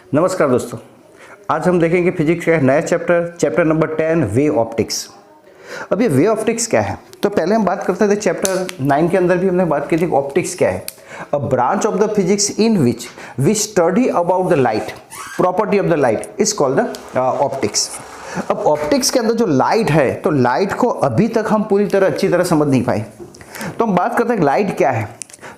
नमस्कार दोस्तों, आज हम देखेंगे फिजिक्स का नया चैप्टर नंबर 10 वे ऑप्टिक्स। अब ये वे ऑप्टिक्स क्या है, तो पहले हम बात करते थे चैप्टर 9 के अंदर भी हमने बात की थी ऑप्टिक्स क्या है। A branch of the physics in which we study about the light, property of the light is called the optics. अब ऑप्टिक्स के अंदर जो लाइट है, तो लाइट को अभी तक हम पूरी तरह अच्छी तरह समझ नहीं पाए। तो हम बात करते हैं लाइट क्या है।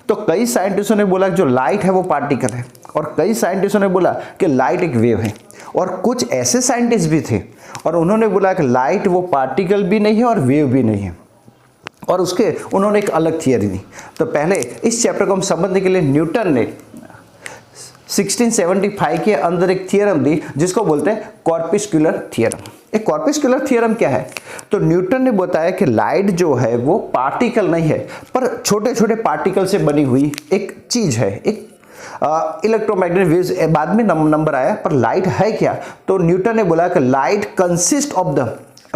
तो कई साइंटिस्टों ने बोला कि जो लाइट है वो पार्टिकल है, और कई साइंटिस्टों ने बोला कि लाइट एक वेव है, और कुछ ऐसे साइंटिस्ट भी थे और उन्होंने बोला कि लाइट वो पार्टिकल भी नहीं है और वेव भी नहीं है, और उसके उन्होंने एक अलग थियरी दी। तो पहले इस चैप्टर को हम समझने के लिए न्यूटन ने 1675 के अंदर एक थियरम दी जिसको बोलते हैं कॉर्पस्कुलर थियरम। एक कॉर्पस्कुलर थियरम क्या है, तो न्यूटन ने बताया कि लाइट जो है वो पार्टिकल नहीं है, पर छोटे छोटे पार्टिकल से बनी हुई एक चीज है, एक इलेक्ट्रोमैग्नेटिक वेव्स। बाद में नंबर आया, पर लाइट है क्या, तो न्यूटन ने बोला कि light consist of the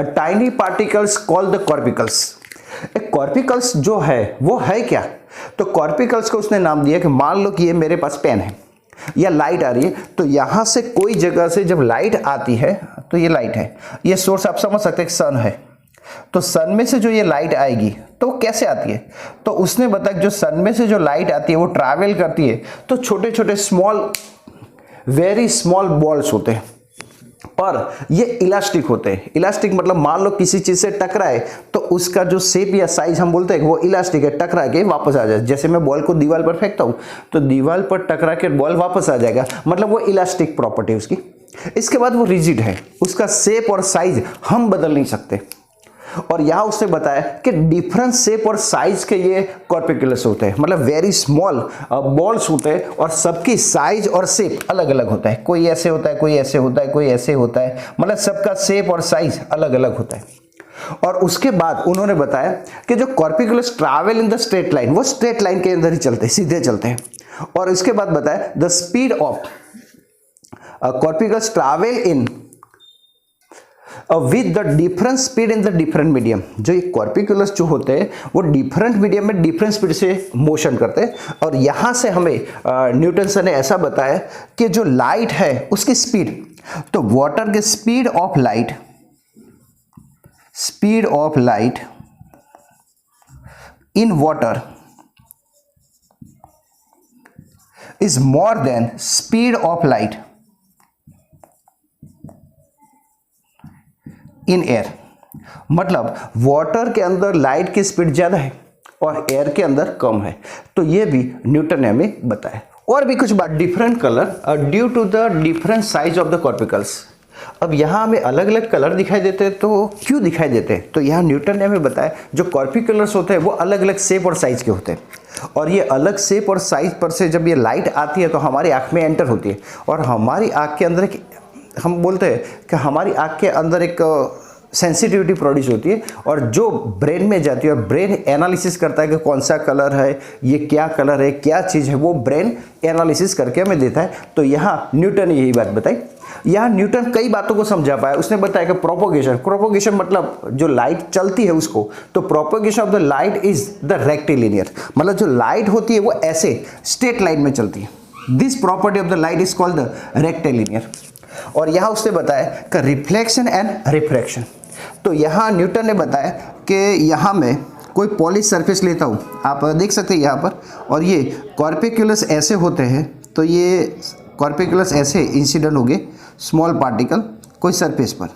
tiny particles called the corpuscles. एक कॉर्पिकल्स जो है वो है क्या, तो कॉर्पिकल्स को उसने नाम दिया कि मान लो कि ये मेरे पास पेन है या लाइट आ रही है, तो यहां से कोई जगह से जब लाइट आती है तो ये लाइट है, ये सोर्स आप समझ सकते हैं सन है, तो सन में से जो ये लाइट आएगी तो कैसे आती है, तो उसने बताया कि जो सन में से जो लाइट आती है वो ट्रैवल करती है तो छोटे छोटे स्मॉल, वेरी स्मॉल बॉल्स होते हैं, और ये इलास्टिक होते हैं। इलास्टिक मतलब मान लो किसी चीज से टकराए तो उसका जो शेप या साइज हम बोलते हैं वो इलास्टिक है, टकरा के वापस आ जाए। जैसे मैं बॉल को दीवार पर फेंकता हूं तो दीवार पर टकरा के बॉल वापस आ जाएगा, मतलब वो इलास्टिक प्रॉपर्टी उसकी। इसके बाद वो रिजिड है, उसका शेप और साइज हम बदल नहीं सकते। और यहां उसने बताया कि डिफरेंट शेप और साइज के ये कॉर्पिकुलस होते हैं, मतलब वेरी स्मॉल बॉल्स होते हैं, और सबकी साइज और शेप अलग अलग होता है। कोई ऐसे होता है, कोई ऐसे होता है, कोई ऐसे होता है, मतलब सबका शेप और साइज अलग अलग होता है। और उसके बाद उन्होंने बताया कि जो corpuscles travel in the straight line, वो स्ट्रेट लाइन के अंदर ही चलते हैं, सीधे चलते हैं। और इसके बाद बताया the speed of corpuscles travel in with the different speed in the different medium. जो ये कॉर्पिकुलस जो होते हैं वो डिफरेंट मीडियम में डिफरेंट स्पीड से मोशन करते हैं। और यहां से हमें न्यूटन सर ने ऐसा बताया कि जो लाइट है उसकी स्पीड, तो वाटर के speed of light in water is more than speed of light in air. मतलब वाटर के अंदर लाइट की स्पीड ज्यादा है और एयर के अंदर कम है, तो ये भी न्यूटन ने हमें बताया। और भी कुछ बात, different colour due to the different size of the corpuscles. अब यहाँ हमें अलग अलग कलर दिखाई देते हैं, तो क्यों दिखाई देते हैं, तो यहाँ न्यूटन ने हमें बताया जो कॉर्पिकुलर्स होते हैं वो अलग अलग शेप और साइज के होते हैं, और ये अलग शेप और साइज पर से जब ये लाइट आती है तो हमारी आंख में एंटर होती है, और हमारी आंख के अंदर एक, हम बोलते हैं कि हमारी आंख के अंदर एक सेंसिटिविटी प्रोड्यूस होती है, और जो ब्रेन में जाती है और ब्रेन एनालिसिस करता है कि कौन सा कलर है, ये क्या कलर है, क्या चीज़ है, वो ब्रेन एनालिसिस करके हमें देता है। तो यहाँ न्यूटन ने यही बात बताई। यहाँ न्यूटन कई बातों को समझा पाया। उसने बताया कि प्रोपोगेशन मतलब जो लाइट चलती है उसको, तो propagation of the light is the rectilinear, मतलब जो लाइट होती है वो ऐसे स्ट्रेट लाइन में चलती है। This property of the light is called the rectilinear. और यहाँ उसने बताया कि रिफ्लेक्शन एंड रिफ्रैक्शन। तो यहाँ न्यूटन ने बताया कि यहाँ मैं कोई पॉलिश सरफेस लेता हूँ, आप देख सकते हैं यहाँ पर, और ये कॉर्पिकुलस ऐसे होते हैं, तो ये कॉर्पिकुलस ऐसे इंसिडेंट हो गए स्मॉल पार्टिकल कोई सरफेस पर,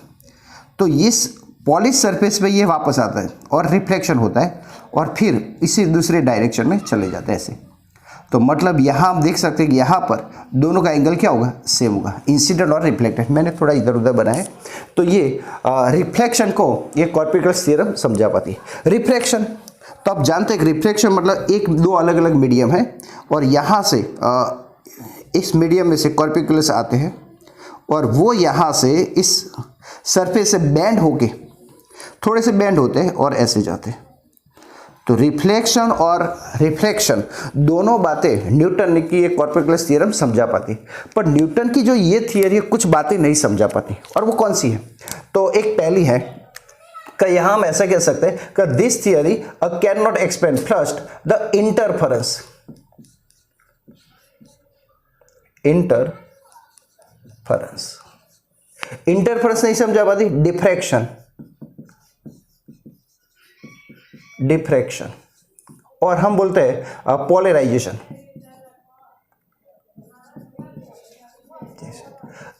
तो इस पॉलिश सरफेस पे ये वापस आता है और रिफ्लेक्शन होता है, और फिर इसी दूसरे डायरेक्शन में चले जाते हैं ऐसे। तो मतलब यहाँ आप देख सकते हैं कि यहाँ पर दोनों का एंगल क्या होगा, सेम होगा, इंसिडेंट और रिफ्लेक्टेड। मैंने थोड़ा इधर उधर बनाया है, तो ये रिफ्लेक्शन को ये कॉर्पिकुलस थ्योरम समझा पाती है। रिफ्रैक्शन, तो आप जानते हैं कि रिफ्रैक्शन मतलब एक दो अलग अलग मीडियम है, और यहाँ से इस मीडियम में से कॉर्पिकुलस आते हैं, और वो यहाँ से इस सरफेस से बैंड होके थोड़े से बैंड होते हैं और ऐसे जाते हैं। तो रिफ्लेक्शन और रिफ्रैक्शन दोनों बातें न्यूटन ने की एक कॉर्पस्कुलस थ्योरम समझा पाती, पर न्यूटन की जो ये थियरी है कुछ बातें नहीं समझा पाती, और वो कौन सी है, तो एक पहली है कि यहां हम ऐसा कह सकते हैं कि this theory can not explain first the interference interference नहीं समझा पाती, डिफ्रैक्शन, डिफ्रैक्शन, और हम बोलते हैं पोलराइजेशन।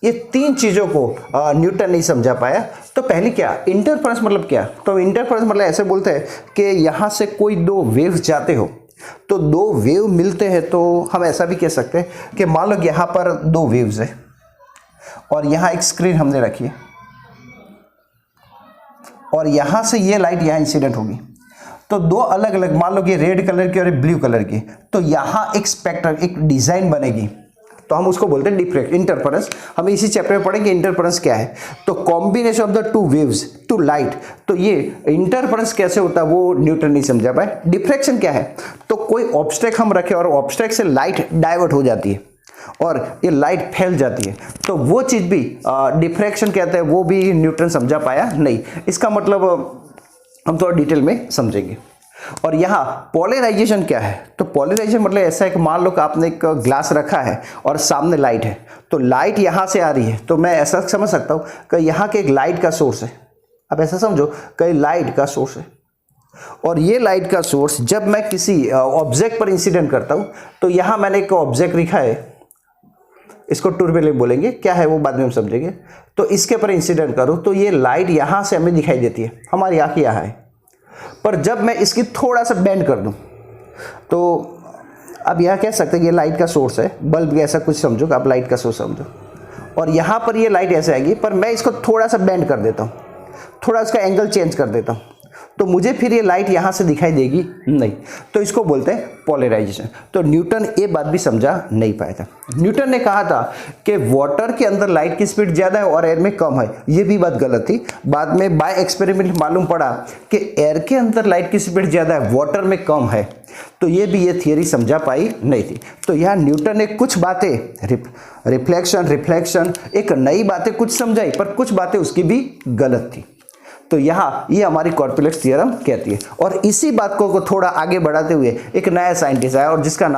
ये तीन चीजों को न्यूटन नहीं समझा पाया। तो पहली क्या, इंटरफेरेंस मतलब क्या, तो इंटरफेरेंस मतलब ऐसे बोलते हैं कि यहां से कोई दो वेव्स जाते हो, तो दो वेव मिलते हैं, तो हम ऐसा भी कह सकते हैं कि मान लो यहां पर दो वेव्स है और यहां एक स्क्रीन हमने रखी है और यहां से ये लाइट यहां इंसिडेंट होगी, तो दो अलग अलग, मान लो कि रेड कलर की और एक ब्लू कलर की, तो यहां एक स्पेक्ट्रम, एक डिजाइन बनेगी, तो हम उसको बोलते हैं डिफ्रैक्ट, इंटरफेरेंस। हम इसी चैप्टर में पढ़ेंगे इंटरफेरेंस क्या है। तो combination of the two waves to light, तो ये इंटरफेरेंस कैसे होता है वो न्यूटन नहीं समझा पाए। डिफ्रैक्शन क्या है, तो कोई ऑब्स्टेक हम रखे और ऑब्स्टेक से लाइट डाइवर्ट हो जाती है और ये लाइट फैल जाती है, तो वो चीज भी डिफ्रैक्शन कहते हैं, वो भी न्यूटन समझा पाया नहीं। इसका मतलब हम थोड़ा डिटेल में समझेंगे। और यहाँ पोलराइजेशन क्या है, तो पोलराइजेशन मतलब ऐसा है कि मान लो कि आपने एक ग्लास रखा है और सामने लाइट है, तो लाइट यहाँ से आ रही है, तो मैं ऐसा समझ सकता हूँ कि यहाँ के एक लाइट का सोर्स है। अब ऐसा समझो कि लाइट का सोर्स है और ये लाइट का सोर्स जब मैं किसी ऑब्जेक्ट पर इंसिडेंट करता हूँ, तो यहाँ मैंने एक ऑब्जेक्ट लिखा है, इसको टर्बुलेंट बोलेंगे, क्या है वो बाद में हम समझेंगे। तो इसके पर इंसिडेंट करूँ तो ये लाइट यहाँ से हमें दिखाई देती है, हमारी आँख यहाँ है, पर जब मैं इसकी थोड़ा सा बेंड कर दूं, तो अब यह कह सकते हैं कि ये लाइट का सोर्स है, बल्ब ऐसा कुछ समझो कि आप लाइट का सोर्स समझो, और यहाँ पर ये लाइट ऐसे आएगी, पर मैं इसको थोड़ा सा बेंड कर देता हूँ, थोड़ा इसका एंगल चेंज कर देता हूँ, तो मुझे फिर ये लाइट यहाँ से दिखाई देगी नहीं, तो इसको बोलते हैं पोलराइजेशन। तो न्यूटन ये बात भी समझा नहीं पाया था। न्यूटन ने कहा था कि वाटर के अंदर लाइट की स्पीड ज़्यादा है और एयर में कम है, ये भी बात गलत थी। बाद में बाय एक्सपेरिमेंट मालूम पड़ा कि एयर के अंदर लाइट की स्पीड ज़्यादा है, वाटर में कम है, तो ये भी ये थियरी समझा पाई नहीं थी। तो यहाँ न्यूटन ने कुछ बातें रिफ्लेक्शन एक नई बातें कुछ समझाई, पर कुछ बातें उसकी भी गलत थी। तो यहाँ ये हमारी कॉर्पोलेट्स थ्योरम कहती है। और इसी बात को थोड़ा आगे बढ़ाते हुए एक नया साइंटिस्ट आया और जिसका नाम